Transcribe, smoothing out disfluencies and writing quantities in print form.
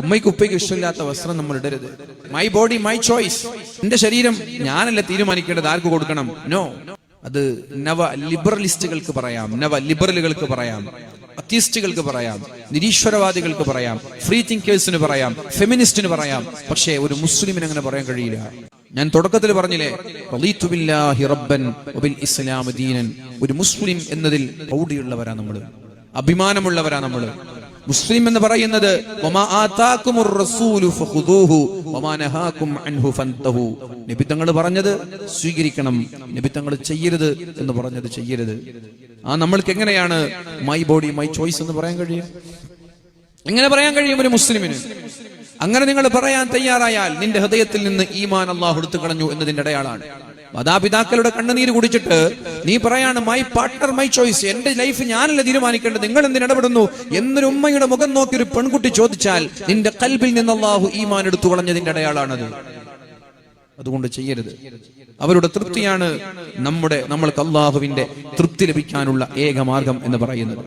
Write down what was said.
ഉമ്മയ്ക്ക് ഉപ്പയ്ക്ക് ഇഷ്ടമില്ലാത്ത വസ്ത്രം നമ്മൾ ഇടരുത്. My body my choice. എന്റെ ശരീരം ഞാനല്ല തീരുമാനിക്കേണ്ടത് ആർക്ക് കൊടുക്കണം. നോ. അത് നവ ലിബറലിസ്റ്റുകൾക്ക് പറയാം, നവ ലിബറലുകൾക്ക് പറയാം, അത്യസ്റ്റുകൾക്ക് പറയാം, നിരീശ്വരവാദികൾക്ക് പറയാം, ഫ്രീ തിങ്കേഴ്സിന് പറയാം, ഫെമിനിസ്റ്റിന് പറയാം. പക്ഷേ ഒരു മുസ്ലിമിന് അങ്ങനെ പറയാൻ കഴിയില്ല. ഞാൻ തുടക്കത്തിൽ പറഞ്ഞില്ലേ, റളീതു ബില്ലാഹി റബ്ബൻ വബിൽ ഇസ്ലാം ദീനൻ. ഒരു മുസ്ലിം എന്നതിൽ പ്രൗഢിയുള്ളവരാ നമ്മൾ, അഭിമാനമുള്ളവരാ നമ്മൾ. മുസ്ലിം എന്ന് പറയുന്നത് വമാ ആതാകുമുർ റസൂലു ഫഖുദൂഹു വമാ നഹാകും അൻഹു ഫൻതഹു. നബി തങ്ങൾ പറഞ്ഞത് സ്വീകരിക്കണം, നബി തങ്ങൾ ചെയ്യരുത് എന്ന് പറഞ്ഞത് ചെയ്യരുത്. നമ്മൾക്ക് എങ്ങനെയാണ് മൈ ബോഡി മൈ ചോയ്സ് എന്ന് പറയാൻ കഴിയും? എങ്ങനെ പറയാൻ കഴിയും ഒരു മുസ്ലിമിന്? അങ്ങനെ നിങ്ങൾ പറയാൻ തയ്യാറായാൽ നിന്റെ ഹൃദയത്തിൽ നിന്ന് ഈമാൻ അല്ലാഹു എടുത്തു കളഞ്ഞു എന്നതിന്റെ അടയാളാണ്. മാതാപിതാക്കളുടെ കണ്ണുനീര് കുടിച്ചിട്ട് നീ പറയാണ് മൈ പാർട്ട്ണർ മൈ ചോയ്സ്, എന്റെ ലൈഫ് ഞാനല്ല തീരുമാനിക്കേണ്ടത്, നിങ്ങൾ എന്തിനിടപെടുന്നു എന്നൊരു ഉമ്മയുടെ മുഖം നോക്കി ഒരു പെൺകുട്ടി ചോദിച്ചാൽ നിന്റെ ഖൽബിൽ നിന്ന് അല്ലാഹു ഈമാൻ എടുത്തു കളഞ്ഞതിന്റെ അടയാളാണത്. അതുകൊണ്ട് ചെയ്യരുത്. അവരുടെ തൃപ്തിയാണ് നമ്മൾക്ക് അല്ലാഹുവിന്റെ തൃപ്തി ലഭിക്കാനുള്ള ഏക മാർഗം എന്ന് പറയുന്നത്.